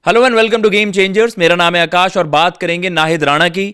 Hello and welcome to game changers. मेरा नाम है आकाश और बात करेंगे नाहिद राणा की।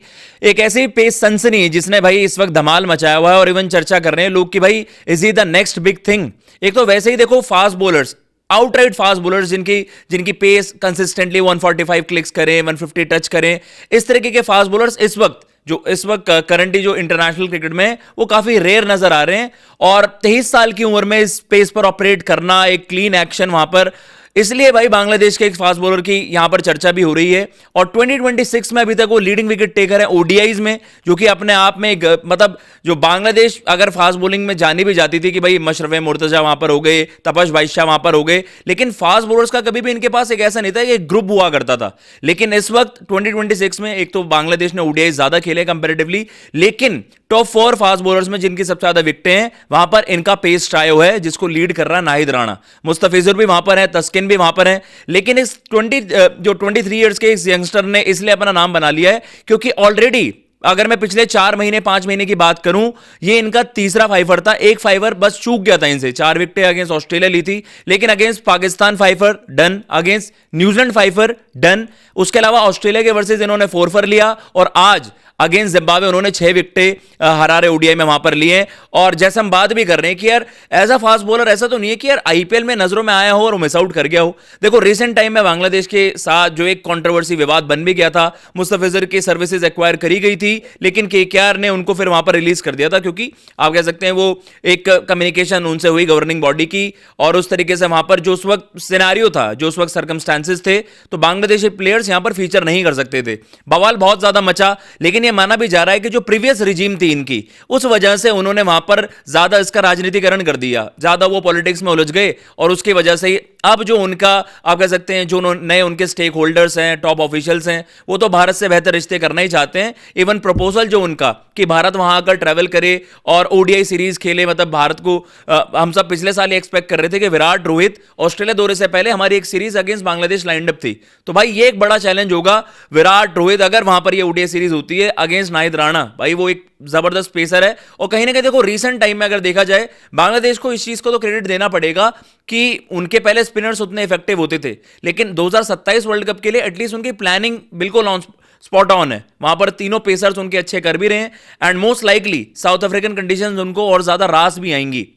एक ऐसी पेस सनसनी जिसने भाई इस वक्त धमाल मचाया हुआ है और इवन चर्चा कर रहे हैं लोग कि भाई is he the next big thing. एक तो वैसे ही देखो fast bowlers, outright fast bowlers जिनकी जिनकी पेस कंसिस्टेंटली 145 क्लिक्स करें, 150 टच करें, इस तरीके के फास्ट बॉलर्स इस वक्त करंटली जो इंटरनेशनल क्रिकेट में वो काफी रेयर नजर आ रहे हैं। और 23 साल की उम्र में इस पेस पर ऑपरेट करना, एक क्लीन एक्शन वहां पर, इसलिए भाई बांग्लादेश के एक फास्ट बॉलर की यहां पर चर्चा भी हो रही है। और 2026 में अभी तक वो लीडिंग विकेट टेकर है ओडीआईज में, जो कि अपने आप में मतलब जो बांग्लादेश अगर फास्ट बॉलिंग में जानी भी जाती थी कि भाई मशरफ मुर्तजा वहां पर हो गए, तपश बादशाह वहां पर हो गए, लेकिन फास्ट बॉलर्स का कभी भी इनके पास एक ऐसा नहीं था कि एक ग्रुप हुआ करता था। लेकिन इस वक्त 2026 में एक तो बांग्लादेश ने ओडीआई ज्यादा खेले कंपेरेटिवली, लेकिन टॉप 4 फास्ट बॉलर्स में जिनकी सबसे ज्यादा विकेटें हैं वहां पर इनका पेस ट्रायो है, जिसको लीड कर रहा है नाहिद राणा। मुस्तफिजुर भी वहां पर है, तस्किन भी वहां पर है। लेकिन इस 23 इयर्स के इस यंगस्टर ने इसलिए अपना नाम बना लिया है क्योंकि ऑलरेडी अगर मैं पिछले 4 महीने 5 महीने की बात करूं, ये इनका तीसरा फाइफर था। एक फाइफर बस चूक गया था इनसे, 4 विकेटें अगेंस्ट ऑस्ट्रेलिया ली थी, लेकिन against Pakistan fifer done, against New Zealand fifer done. उसके अलावा ऑस्ट्रेलिया के वर्सेस इन्होंने 4 फॉर लिया और आज अगेंस्ट जिम्बाब्वे उन्होंने 6 विकेटें हरारे ओडीआई में वहां पर लिए। और जैसे हम बात भी कर रहे हैं कि यार एज अ फास्ट बॉलर ऐसा तो नहीं है कि यार आईपीएल में नजरों में आया हो और मिस आउट कर गया हो। देखो रिसेंट टाइम में बांग्लादेश के साथ जो एक कंट्रोवर्सी विवाद बन भी गया था, मुस्तफिजुर की सर्विसेज एक्वायर करी गई थी, लेकिन केकेआर ने उनको फिर वहां पर रिलीज कर दिया था क्योंकि आप कह सकते हैं वो एक कम्युनिकेशन उनसे हुई गवर्निंग बॉडी की, और उस तरीके से वहां पर जो उस वक्त सिनेरियो था, जो उस वक्त सर्कमस्टांसेस थे, तो बांग्लादेशी प्लेयर्स यहां पर फीचर नहीं कर सकते थे। बवाल बहुत ज्यादा मचा, लेकिन यह माना भी जा रहा है कि जो प्रीवियस रिजीम थी इनकी, उस वजह से उन्होंने वहां पर ज्यादा इसका राजनीतिकरण कर दिया, ज्यादा वो पॉलिटिक्स में उलझ गए, और उसकी वजह से अब जो उनका आप कह सकते हैं जो नए उनके स्टेक होल्डर्स हैं, टॉप ऑफिशियल्स हैं, वो तो भारत से बेहतर रिश्ते करना ही चाहते हैं। इवन प्रपोजल जो उनका कि भारत वहां आकर ट्रैवल करे और ओडीआई सीरीज खेले, मतलब भारत को हम सब पिछले साल ही एक्सपेक्ट कर रहे थे कि विराट रोहित ऑस्ट्रेलिया दौरे से पहले हमारी एक series against Bangladesh lined up थी। तो भाई ये एक बड़ा चैलेंज होगा विराट रोहित, अगर वहां पर ये ओडीआई सीरीज होती है अगेंस्ट नाहिद राणा, भाई वो एक जबरदस्त पेसर है। और कहीं ना कहीं देखो रिसेंट टाइम में अगर देखा जाए, बांग्लादेश को इस चीज को तो क्रेडिट देना पड़ेगा कि उनके पहले स्पिनर्स उतने इफेक्टिव होते थे, लेकिन 2027 वर्ल्ड कप के लिए एटलीस्ट उनकी प्लानिंग बिल्कुल ऑन स्पॉट ऑन है। वहां पर तीनों पेसर्स उनके अच्छे कर भी रहे हैं, and most likely south African conditions उनको और ज्यादा रास भी आएंगी।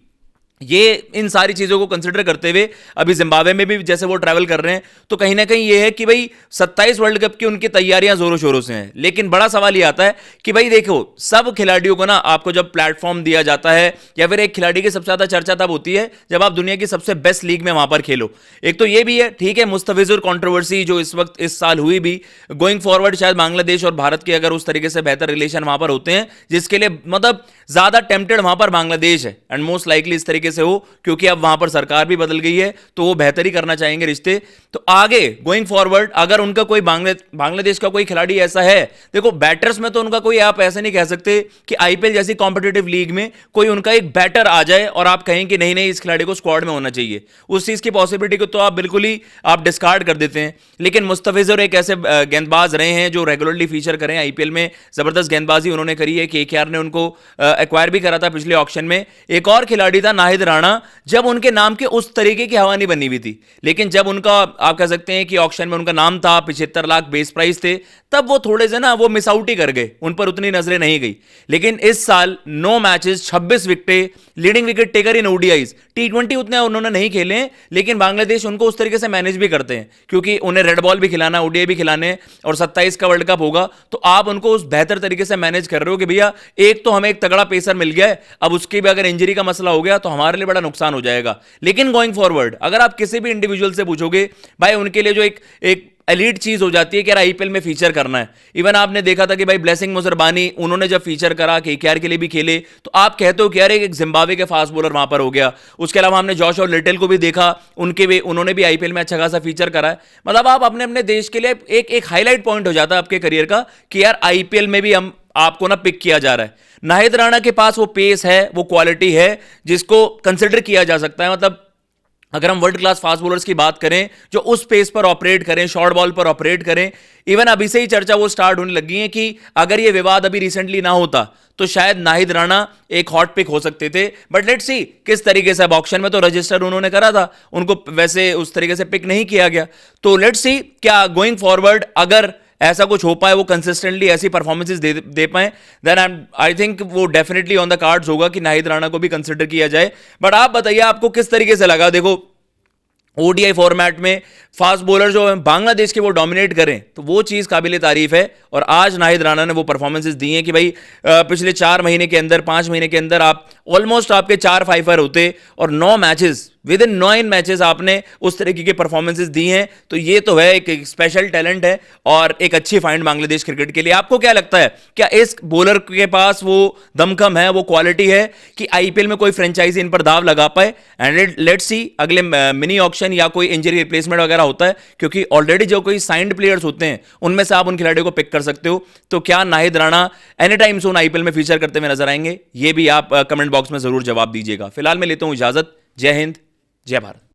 ये इन सारी चीजों को कंसिडर करते हुए अभी जिम्बाब्वे में भी जैसे वो ट्रैवल कर रहे हैं, तो कहीं ना कहीं ये है कि भाई 27 वर्ल्ड कप की उनकी तैयारियां जोरों शोरों से हैं। लेकिन बड़ा सवाल ये आता है कि भाई देखो, सब खिलाड़ियों को ना आपको जब प्लेटफॉर्म दिया जाता है, या फिर एक खिलाड़ी की सबसे ज्यादा चर्चा तब होती है जब आप दुनिया की सबसे बेस्ट लीग में वहां पर खेलो। एक तो ये भी है, ठीक है, मुस्तफिजुर कंट्रोवर्सी जो इस वक्त इस साल हुई भी, गोइंग फॉरवर्ड शायद बांग्लादेश और भारत के अगर उस तरीके से बेहतर रिलेशन वहां पर होते हैं, जिसके लिए मतलब ज्यादा टेम्प्टेड वहां पर बांग्लादेश है, एंड मोस्ट लाइकली इस तरीके से हो क्योंकि अब वहां पर सरकार भी बदल गई है, तो वो बेहतर ही करना चाहेंगे रिश्ते। तो आगे गोइंग फॉरवर्ड अगर उनका कोई बांग्लादेश का कोई खिलाड़ी ऐसा है, देखो बैटर्स में तो उनका कोई, आप ऐसे नहीं कह सकते कि आईपीएल जैसी कॉम्पिटिटिव लीग में कोई उनका एक बैटर आ जाए और आप कहें कि नहीं नहीं इस खिलाड़ी को स्क्वाड में होना चाहिए, उस चीज की पॉसिबिलिटी को तो आप बिल्कुल ही आप डिस्कार्ड कर देते हैं। लेकिन मुस्तफिजुर एक ऐसे गेंदबाज रहे हैं जो रेगुलरली फीचर करें आईपीएल में, जबरदस्त गेंदबाजी उन्होंने करी है, केकेआर ने उनको एक्वायर भी करा था पिछले ऑक्शन में। एक और खिलाड़ी था नाहिद राणा, जब उनके नाम के उस तरीके की हवा नहीं बनी हुई थी, लेकिन जब उनका आप कह सकते हैं कि ऑक्शन में उनका नाम था, 75 लाख बेस प्राइस थे, तब वो थोड़े से ना वो मिस आउट ही कर गए, उन पर उतनी नजरें नहीं गई। लेकिन इस साल 9 मैचेस 26 विकेटें, leading wicket taker in ODIs. टी20 उतने उन्होंने नहीं खेले, लेकिन बांग्लादेश उनको उस तरीके से मैनेज भी करते हैं क्योंकि उन्हें रेड बॉल भी खिलाना, ओडीआई भी खिलाने, और 27 का वर्ल्ड कप होगा, तो आप उनको उस बेहतर तरीके से मैनेज कर रहे हो कि भैया एक तो हमें एक तगड़ा पेसर मिल गया है, अब उसकी भी अगर इंजरी का मसला हो गया तो हमारे लिए बड़ा नुकसान हो जाएगा। लेकिन गोइंग फॉरवर्ड अगर आप किसी भी इंडिविजुअल से पूछोगे, भाई उनके लिए जो एक एलीट चीज हो जाती है कि यार आईपीएल में फीचर करना है। इवन आपने देखा था कि भाई ब्लेसिंग मुजरबानी उन्होंने जब फीचर करा, केकेआर के लिए भी खेले, तो आप कहते हो कि यार एक जिम्बाब्वे के फास्ट बॉलर वहां पर हो गया। उसके अलावा हमने जॉश और लिटिल को भी देखा, उन्होंने भी आईपीएल में अच्छा खासा फीचर करा है। मतलब आप अपने अपने देश के लिए एक हाईलाइट पॉइंट हो जाता है आपके करियर का कि यार आईपीएल में भी हम आपको ना पिक किया जा रहा है। नाहिद राणा के पास वो पेस है, वो क्वालिटी है जिसको कंसिडर किया जा सकता है। मतलब अगर हम वर्ल्ड क्लास फास्ट बॉलर्स की बात करें जो उस पेस पर ऑपरेट करें, शॉर्ट बॉल पर ऑपरेट करें, इवन अभी से ही चर्चा वो स्टार्ट होने लगी है कि अगर ये विवाद अभी रिसेंटली ना होता तो शायद नाहिद राणा एक हॉट पिक हो सकते थे। बट लेट्स सी किस तरीके से, अब ऑक्शन में तो रजिस्टर उन्होंने करा था, उनको वैसे उस तरीके से पिक नहीं किया गया। तो लेट्स सी क्या गोइंग फॉरवर्ड अगर ऐसा कुछ हो पाए, वो कंसिस्टेंटली ऐसी परफॉर्मेंसेस दे पाए, देन आई थिंक वो डेफिनेटली ऑन द कार्ड्स होगा कि नाहिद राणा को भी कंसिडर किया जाए। बट आप बताइए आपको किस तरीके से लगा। देखो ओडीआई फॉर्मेट में फास्ट बॉलर जो बांग्लादेश के वो डोमिनेट करें तो वो चीज़ काबिल तारीफ है। और आज नाहिद राणा ने वो परफॉर्मेंसेस दी हैं कि भाई पिछले 4 महीने के अंदर, 5 महीने के अंदर आप ऑलमोस्ट आपके 4 फाइफर होते और 9 मैचेस, विद इन 9 मैचेस आपने उस तरीके की परफॉर्मेंसेस दी हैं। तो ये तो है एक स्पेशल टैलेंट है और एक अच्छी फाइंड बांग्लादेश क्रिकेट के लिए। आपको क्या लगता है, क्या इस बॉलर के पास वो दमखम है, वो क्वालिटी है कि आईपीएल में कोई फ्रेंचाइजी इन पर दाव लगा पाए? एंड लेट्स सी अगले मिनी ऑक्शन या कोई इंजरी रिप्लेसमेंट वगैरह होता है, क्योंकि ऑलरेडी जो कोई साइंड प्लेयर्स होते हैं उनमें से आप उन खिलाड़ियों को पिक कर सकते हो। तो क्या Nahid Rana any time soon IPL में फीचर करते हुए नजर आएंगे? ये भी आप कमेंट बॉक्स में जरूर जवाब दीजिएगा। फिलहाल मैं लेता हूं इजाजत। जय हिंद, जय भारत।